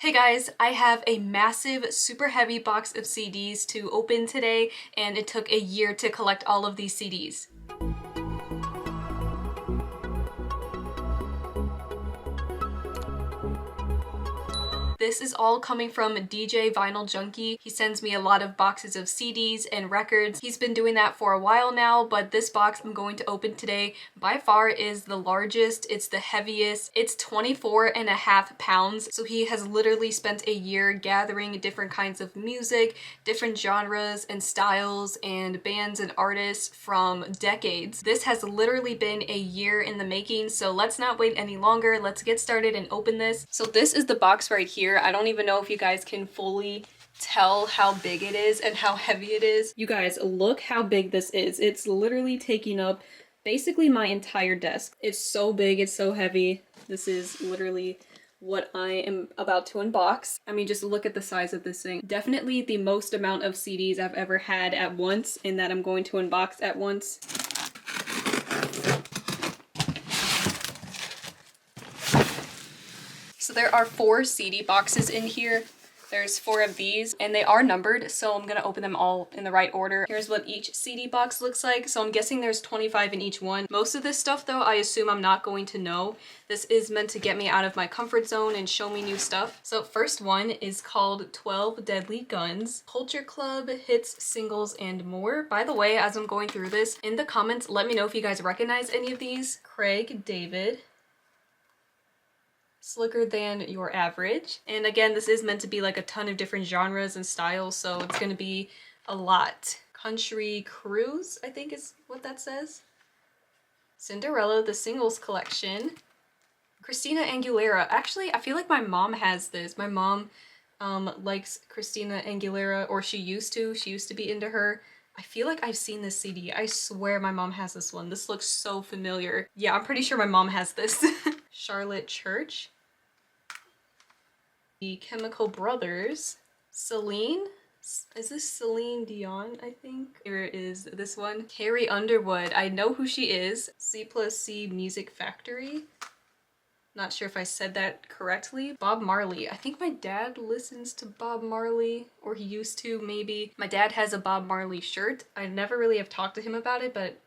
Hey guys, I have a massive, super heavy box of CDs to open today, and it took a year to collect all of these CDs. This is all coming from DJ Vinyl Junkie. He sends me a lot of boxes of CDs and records. He's been doing that for a while now, but this box I'm going to open today by far is the largest. It's the heaviest. It's 24.5 pounds. So he has literally spent a year gathering different kinds of music, different genres and styles and bands and artists from decades. This has literally been a year in the making, so let's not wait any longer. Let's get started and open this. So this is the box right here. I don't even know if you guys can fully tell how big it is and how heavy it is. You guys, look how big this is. It's literally taking up basically my entire desk. It's so big, it's so heavy. This is literally what I am about to unbox. I mean, just look at the size of this thing. Definitely the most amount of CDs I've ever had at once and that I'm going to unbox at once. So there are 4 CD boxes in here. There's 4 of these and they are numbered, so I'm gonna open them all in the right order. Here's what each CD box looks like. So I'm guessing there's 25 in each one. Most of this stuff though, I assume I'm not going to know. This is meant to get me out of my comfort zone and show me new stuff. So first one is called 12 Deadly Guns, Culture Club, Hits, Singles, and More. By the way, as I'm going through this, in the comments, let me know if you guys recognize any of these. Craig David, Slicker Than Your Average. And again, this is meant to be like a ton of different genres and styles, so it's gonna be a lot. Country Cruise, I think is what that says. Cinderella, the Singles Collection. Christina Aguilera. Actually, I feel like my mom has this. My mom likes Christina Aguilera, or she used to. She used to be into her. I feel like I've seen this CD. I swear my mom has this one. This looks so familiar. Yeah, I'm pretty sure my mom has this. Charlotte Church. The Chemical Brothers. Celine? Is this Celine Dion, I think? Here is this one. Carrie Underwood. I know who she is. C+C Music Factory. Not sure if I said that correctly. Bob Marley. I think my dad listens to Bob Marley, or he used to, maybe. My dad has a Bob Marley shirt. I never really have talked to him about it, but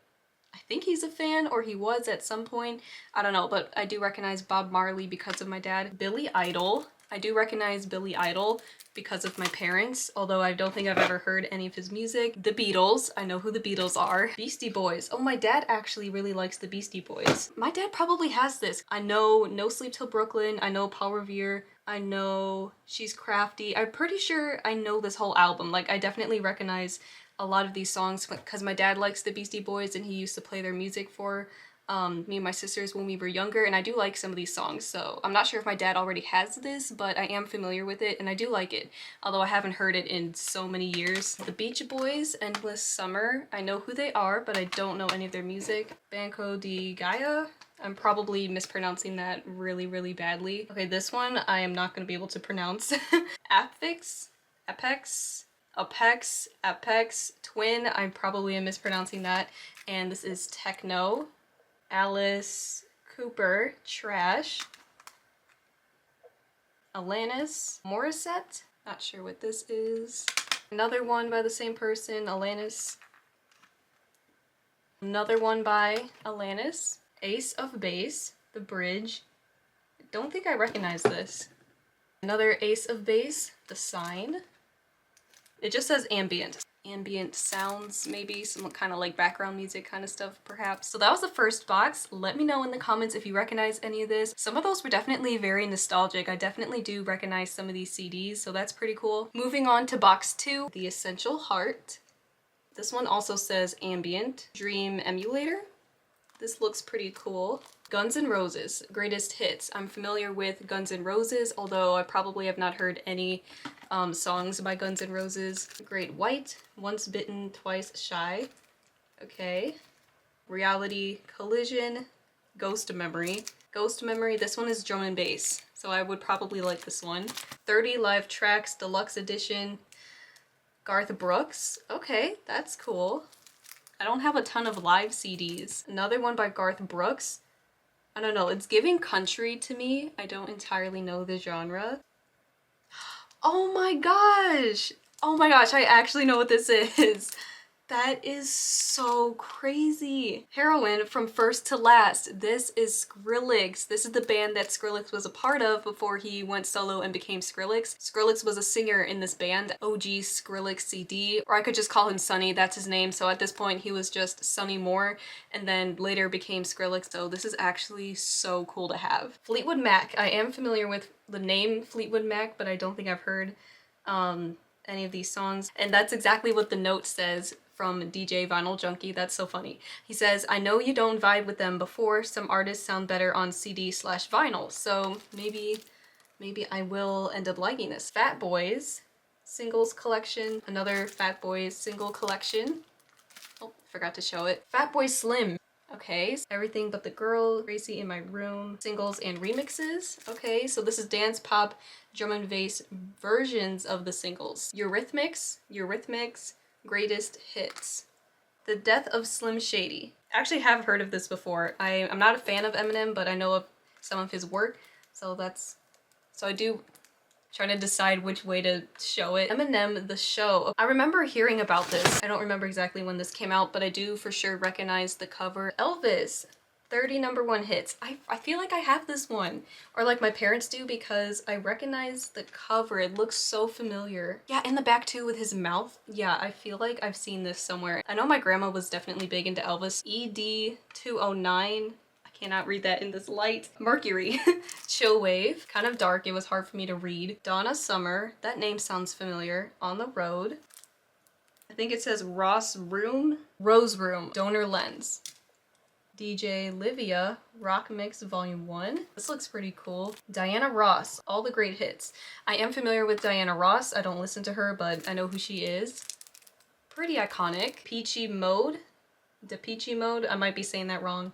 I think he's a fan, or he was at some point. I don't know, but I do recognize Bob Marley because of my dad. Billy Idol. I do recognize Billy Idol because of my parents, although I don't think I've ever heard any of his music. The Beatles. I know who the Beatles are. Beastie Boys. Oh, my dad actually really likes the Beastie Boys. My dad probably has this. I know No Sleep Till Brooklyn. I know Paul Revere. I know She's Crafty. I'm pretty sure I know this whole album. Like, I definitely recognize a lot of these songs because my dad likes the Beastie Boys and he used to play their music for me and my sisters when we were younger, and I do like some of these songs, so I'm not sure if my dad already has this, but I am familiar with it and I do like it, although I haven't heard it in so many years. The Beach Boys, Endless Summer. I know who they are, but I don't know any of their music. Banco de Gaia. I'm probably mispronouncing that really, really badly. Okay, this one I am not going to be able to pronounce. Apex? Apex, Twin. I probably am mispronouncing that. And this is Techno. Alice Cooper, Trash. Alanis Morissette. Not sure what this is. Another one by the same person, Alanis. Another one by Alanis. Ace of Base, The Bridge. I don't think I recognize this. Another Ace of Base, The Sign. It just says ambient. Ambient sounds, maybe some kind of like background music kind of stuff perhaps. So that was the first box. Let me know in the comments if you recognize any of this. Some of those were definitely very nostalgic. I definitely do recognize some of these CDs, so that's pretty cool. Moving on to box 2, The Essential Heart. This one also says ambient. Dream Emulator. This looks pretty cool. Guns N' Roses, Greatest Hits. I'm familiar with Guns N' Roses, although I probably have not heard any songs by Guns N' Roses. Great White, Once Bitten, Twice Shy. Okay. Reality Collision, Ghost Memory. Ghost Memory, this one is drum and bass, so I would probably like this one. 30 Live Tracks, Deluxe Edition. Garth Brooks. Okay, that's cool. I don't have a ton of live CDs. Another one by Garth Brooks. I don't know, it's giving country to me. I don't entirely know the genre. Oh my gosh! Oh my gosh, I actually know what this is. That is so crazy. Heroine from First to Last. This is Skrillex. This is the band that Skrillex was a part of before he went solo and became Skrillex. Skrillex was a singer in this band, OG Skrillex CD, or I could just call him Sonny, that's his name. So at this point he was just Sonny Moore and then later became Skrillex. So this is actually so cool to have. Fleetwood Mac. I am familiar with the name Fleetwood Mac, but I don't think I've heard any of these songs. And that's exactly what the note says from DJ Vinyl Junkie. That's so funny. He says, I know you don't vibe with them before. Some artists sound better on CD/vinyl. So maybe I will end up liking this. Fat Boys singles collection. Another Fat Boys single collection. Oh, forgot to show it. Fat Boy Slim. Okay, so Everything But the Girl, Crazy in My Room, singles and remixes. Okay, so this is dance, pop, drum and bass versions of the singles. Eurythmics, Greatest Hits. The Death of Slim Shady. I actually have heard of this before. I'm not a fan of Eminem, but I know of some of his work, so I do trying to decide which way to show it. Eminem the Show. I remember hearing about this. I don't remember exactly when this came out, but I do for sure recognize the cover. Elvis, 30 #1 hits. I feel like I have this one, or like my parents do, because I recognize the cover. It looks so familiar. Yeah, in the back too with his mouth. Yeah, I feel like I've seen this somewhere. I know my grandma was definitely big into Elvis. ED 209. Cannot read that in this light. Mercury. Chill Wave. Kind of dark. It was hard for me to read. Donna Summer. That name sounds familiar. On the Road. I think it says Rose Room. Donor Lens. DJ Livia. Rock Mix Volume 1. This looks pretty cool. Diana Ross. All the Great Hits. I am familiar with Diana Ross. I don't listen to her, but I know who she is. Pretty iconic. Peachy Mode. Peachy Mode. I might be saying that wrong.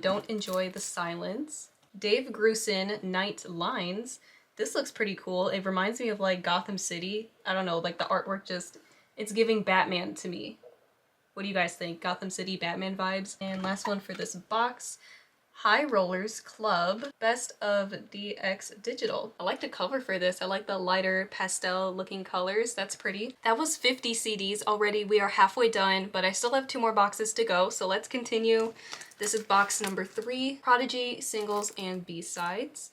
Don't Enjoy the Silence. Dave Grusin, Night Lines. This looks pretty cool. It reminds me of like Gotham City. I don't know, like the artwork it's giving Batman to me. What do you guys think? Gotham City, Batman vibes? And last one for this box. High Rollers Club, Best of DX Digital. I like the cover for this. I like the lighter pastel looking colors. That's pretty. That was 50 CDs already. We are halfway done, but I still have 2 more boxes to go. So let's continue. This is box number 3, Prodigy, singles and B-sides.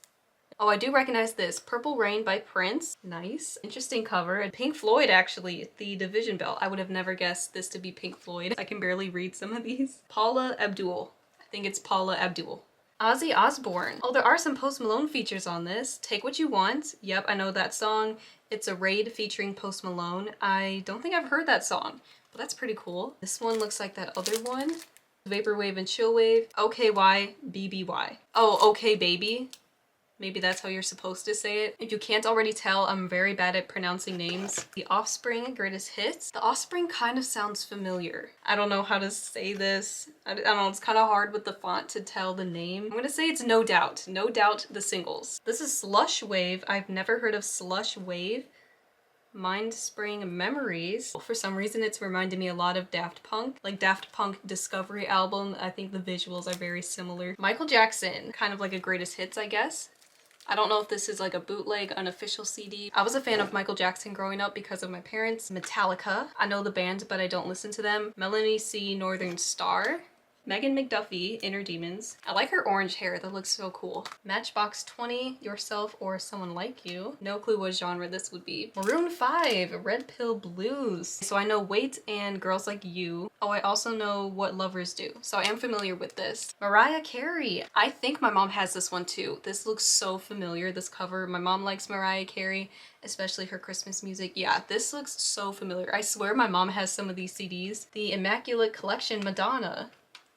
Oh, I do recognize this. Purple Rain by Prince. Nice. Interesting cover. And Pink Floyd, actually. The Division Bell. I would have never guessed this to be Pink Floyd. I can barely read some of these. Paula Abdul. I think it's Paula Abdul. Ozzy Osbourne. Oh, there are some Post Malone features on this. Take What You Want. Yep, I know that song. It's a raid featuring Post Malone. I don't think I've heard that song, but that's pretty cool. This one looks like that other one. Vaporwave and Chillwave. OKY, BBY. Oh, okay baby. Maybe that's how you're supposed to say it. If you can't already tell, I'm very bad at pronouncing names. The Offspring Greatest Hits. The Offspring kind of sounds familiar. I don't know how to say this. I don't know, it's kind of hard with the font to tell the name. I'm gonna say it's No Doubt. No Doubt the singles. This is Slush Wave. I've never heard of Slush Wave. Mind Spring Memories. For some reason it's reminded me a lot of Daft Punk. Like Daft Punk Discovery album. I think the visuals are very similar. Michael Jackson. Kind of like a greatest hits, I guess. I don't know if this is like a bootleg, unofficial CD. I was a fan of Michael Jackson growing up because of my parents. Metallica. I know the band, but I don't listen to them. Melanie C. Northern Star. Megan McDuffie, Inner Demons. I like her orange hair, that looks so cool. Matchbox 20, Yourself or Someone Like You. No clue what genre this would be. Maroon 5, Red Pill Blues. So I know Wait and Girls Like You. Oh, I also know What Lovers Do. So I am familiar with this. Mariah Carey. I think my mom has this one too. This looks so familiar, this cover. My mom likes Mariah Carey, especially her Christmas music. Yeah, this looks so familiar. I swear my mom has some of these CDs. The Immaculate Collection, Madonna.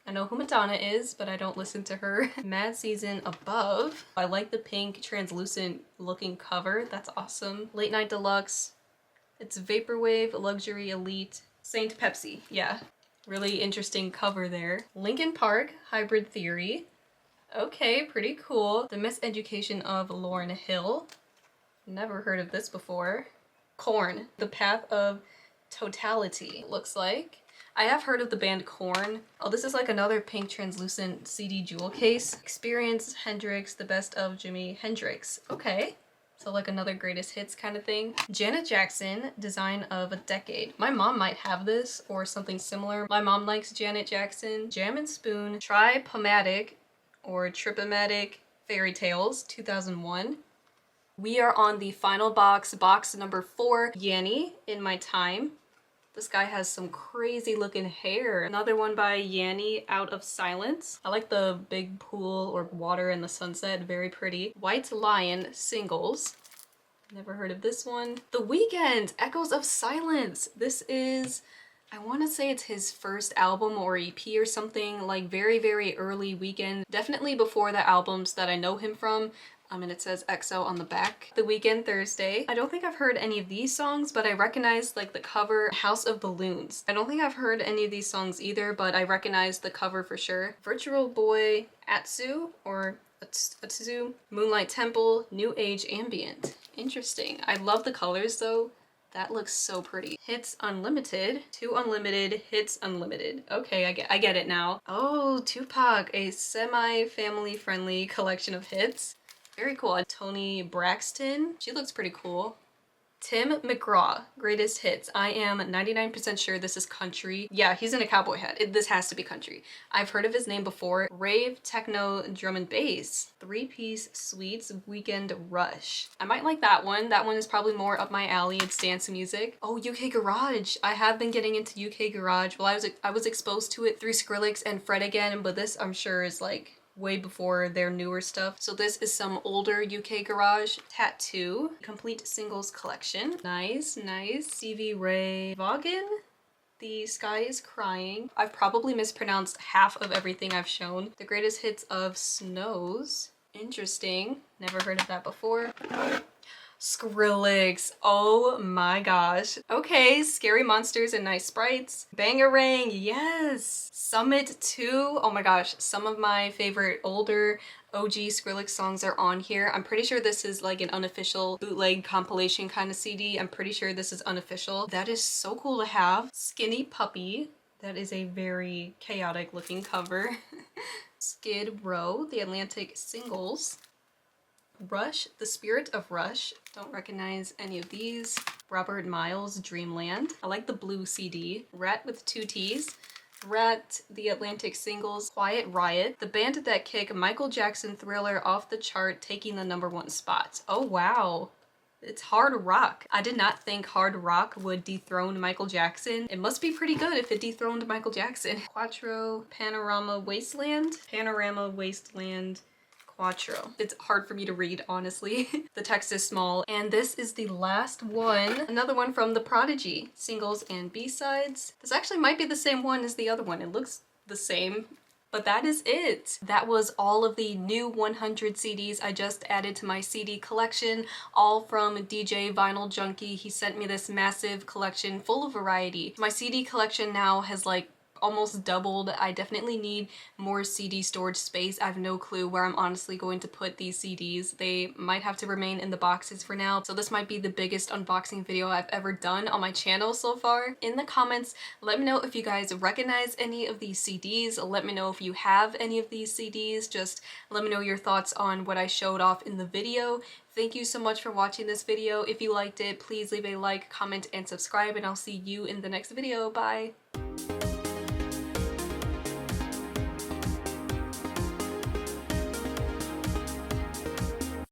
I know who Madonna is, but I don't listen to her. Mad Season Above. I like the pink translucent looking cover. That's awesome. Late Night Deluxe. It's Vaporwave, Luxury Elite, Saint Pepsi. Yeah, really interesting cover there. Linkin Park, Hybrid Theory. Okay, pretty cool. The Miseducation of Lauryn Hill. Never heard of this before. Korn, The Path of Totality, looks like. I have heard of the band Korn. Oh, this is like another pink translucent CD jewel case. Experience Hendrix, The Best of Jimi Hendrix. Okay, So like another greatest hits kind of thing. Janet Jackson, Design of a Decade. My mom might have this or something similar. My mom likes Janet Jackson. Jam and Spoon, Tri-Pomatic or Tripomatic Fairy Tales, 2001. We are on the final box, box number 4, Yanni, In My Time. This guy has some crazy looking hair. Another one by Yanni, Out of Silence. I like the big pool or water in the sunset, very pretty. White Lion, Singles. Never heard of this one. The Weeknd, Echoes of Silence. This is, I want to say it's his first album or EP or something, like very, very early Weeknd. Definitely before the albums that I know him from. And it says EXO on the back. The Weeknd, Thursday. I don't think I've heard any of these songs, but I recognize like the cover, House of Balloons. I don't think I've heard any of these songs either, but I recognize the cover for sure. Virtual Boy, Atsu, or Atsu, Moonlight Temple, New Age Ambient. Interesting. I love the colors though. That looks so pretty. Hits Unlimited, 2 Unlimited, Hits Unlimited. Okay, I get it now. Oh, Tupac, a semi-family friendly collection of hits. Very cool. Toni Braxton. She looks pretty cool. Tim McGraw, Greatest Hits. I am 99% sure this is country. Yeah, he's in a cowboy hat. This has to be country. I've heard of his name before. Rave, Techno, Drum and Bass. 3-piece Sweets, Weekend Rush. I might like that one. That one is probably more up my alley. It's dance music. Oh, UK Garage. I have been getting into UK Garage. Well, I was exposed to it through Skrillex and Fred again, but this I'm sure is like way before their newer stuff. So this is some older UK Garage. Tattoo, complete singles collection. Nice, nice. CV Ray Vaughan, The Sky is Crying. I've probably mispronounced half of everything I've shown. The Greatest Hits of Snows. Interesting. Never heard of that before. Skrillex, oh my gosh. Okay, Scary Monsters and Nice Sprites. Bangarang, yes! Summit 2, oh my gosh, some of my favorite older OG Skrillex songs are on here. I'm pretty sure this is like an unofficial bootleg compilation kind of CD. I'm pretty sure this is unofficial. That is so cool to have. Skinny Puppy, that is a very chaotic looking cover. Skid Row, The Atlantic Singles. Rush, The Spirit of Rush. Don't recognize any of these. Robert Miles, Dreamland. I like the blue CD. Rat with 2 T's. Rat, The Atlantic Singles. Quiet Riot. The Band That Kick, Michael Jackson Thriller off the chart, taking the #1 spot. Oh wow. It's hard rock. I did not think hard rock would dethrone Michael Jackson. It must be pretty good if it dethroned Michael Jackson. Quattro, Panorama Wasteland. Panorama Wasteland. Quattro. It's hard for me to read, honestly. The text is small. And this is the last one. Another one from The Prodigy. Singles and B-sides. This actually might be the same one as the other one. It looks the same. But that is it. That was all of the new 100 CDs I just added to my CD collection, all from DJ Vinyl Junkie. He sent me this massive collection full of variety. My CD collection now has like almost doubled. I definitely need more CD storage space. I have no clue where I'm honestly going to put these CDs. They might have to remain in the boxes for now. So this might be the biggest unboxing video I've ever done on my channel so far. In the comments, let me know if you guys recognize any of these CDs. Let me know if you have any of these CDs. Just let me know your thoughts on what I showed off in the video. Thank you so much for watching this video. If you liked it, please leave a like, comment, and subscribe, and I'll see you in the next video. Bye!